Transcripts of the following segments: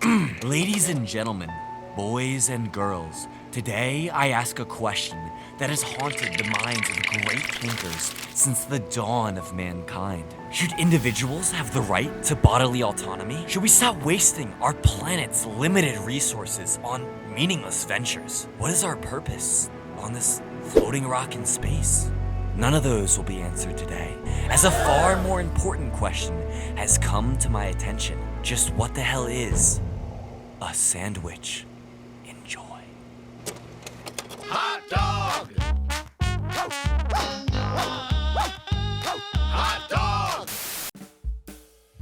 Ladies and gentlemen, boys and girls, today I ask a question that has haunted the minds of great thinkers since the dawn of mankind. Should individuals have the right to bodily autonomy? Should we stop wasting our planet's limited resources on meaningless ventures? What is our purpose on this floating rock in space? None of those will be answered today, as a far more important question has come to my attention. Just what the hell is a sandwich? Enjoy. Hot dog! Hot dog!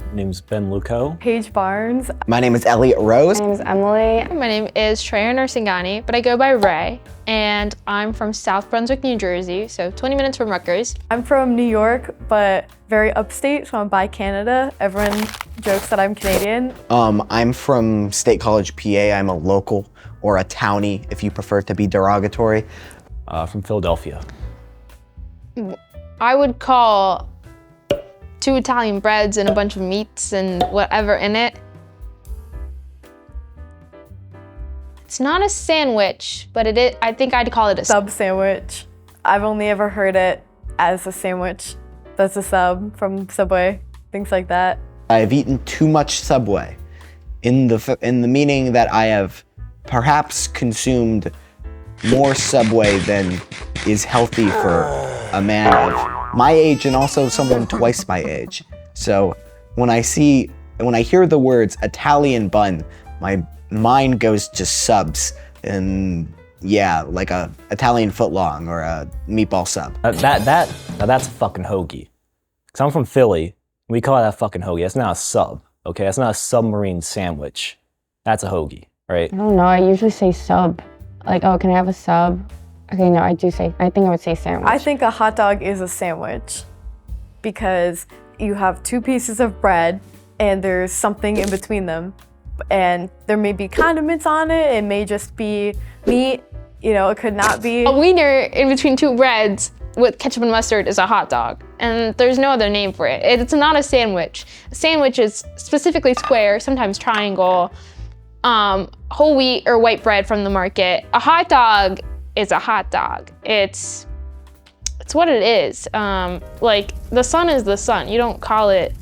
My name's Ben Luco. Paige Barnes. My name is Elliot Rose. My name is Emily. My name is Treya Nursingani, but I go by Ray, and I'm from South Brunswick, New Jersey, so 20 minutes from Rutgers. I'm from New York, but very upstate, so I'm by Canada. Everyone jokes that I'm Canadian. I'm from State College, PA. I'm a local, or a townie, if you prefer to be derogatory. From Philadelphia. I would call 2 Italian breads and a bunch of meats and whatever in it. It's not a sandwich, but it is, I think I'd call it a Sub sandwich. I've only ever heard it as a sandwich. That's a sub from Subway, things like that. I've eaten too much Subway, in the meaning that I have perhaps consumed more Subway than is healthy for a man of my age and also someone twice my age. So when I hear the words Italian bun, my mind goes to subs and yeah, like a Italian footlong or a meatball sub. Now that's a fucking hoagie. Cause I'm from Philly, we call that a fucking hoagie. That's not a sub, okay? That's not a submarine sandwich. That's a hoagie, right? I don't know, I usually say sub. Like, oh, can I have a sub? Okay, no, I think I would say sandwich. I think a hot dog is a sandwich because you have 2 pieces of bread and there's something in between them. And there may be condiments on it, it may just be meat, you know, it could not be. A wiener in between 2 breads with ketchup and mustard is a hot dog, and there's no other name for it. It's not a sandwich. A sandwich is specifically square, sometimes triangle, whole wheat or white bread from the market. A hot dog is a hot dog. It's what it is. Like, the sun is the sun. You don't call it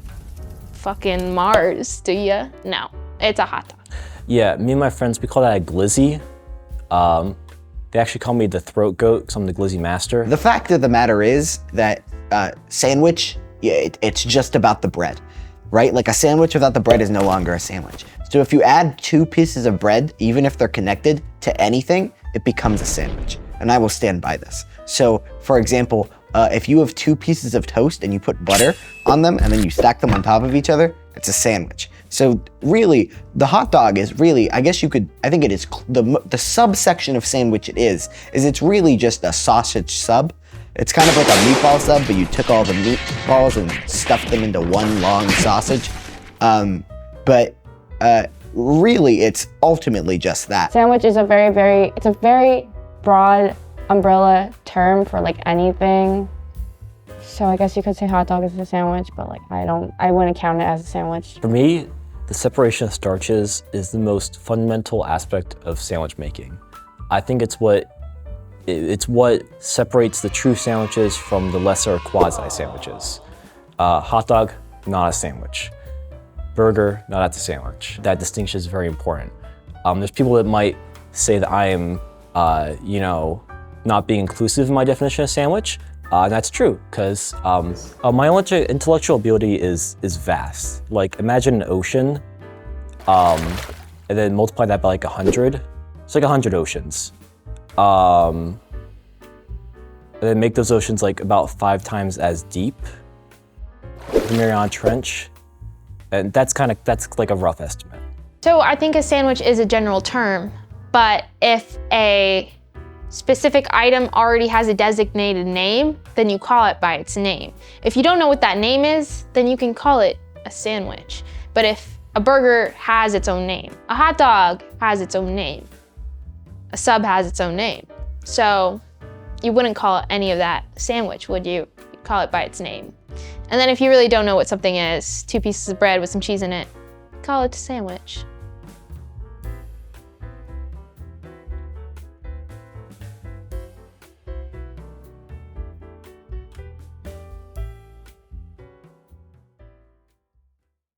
fucking Mars, do ya? No, it's a hot dog. Yeah, me and my friends, we call that a glizzy. They actually call me the throat goat because I'm the glizzy master. The fact of the matter is that sandwich, it's just about the bread, right? Like a sandwich without the bread is no longer a sandwich. So if you add 2 pieces of bread, even if they're connected to anything, it becomes a sandwich. And I will stand by this. So for example, if you have 2 pieces of toast and you put butter on them and then you stack them on top of each other, it's a sandwich. So really, the hot dog is really, I think it is the subsection of sandwich it's really just a sausage sub. It's kind of like a meatball sub, but you took all the meatballs and stuffed them into one long sausage. But really, it's ultimately just that. Sandwich is a very broad umbrella term for like anything. So I guess you could say hot dog is a sandwich, but like I wouldn't count it as a sandwich. For me, the separation of starches is the most fundamental aspect of sandwich making. I think it's what separates the true sandwiches from the lesser quasi sandwiches. Hot dog, not a sandwich. Burger, not a sandwich. That distinction is very important. There's people that might say that I am, not being inclusive in my definition of sandwich. And that's true, because my intellectual ability is vast. Like, imagine an ocean, and then multiply that by like 100. It's like 100 oceans. And then make those oceans like about 5 times as deep. The Mariana Trench. And that's like a rough estimate. So I think a sandwich is a general term, but if a specific item already has a designated name, then you call it by its name. If you don't know what that name is, then you can call it a sandwich. But if a burger has its own name, a hot dog has its own name, a sub has its own name. So you wouldn't call any of that sandwich, would you? You'd call it by its name. And then if you really don't know what something is, 2 pieces of bread with some cheese in it, call it a sandwich.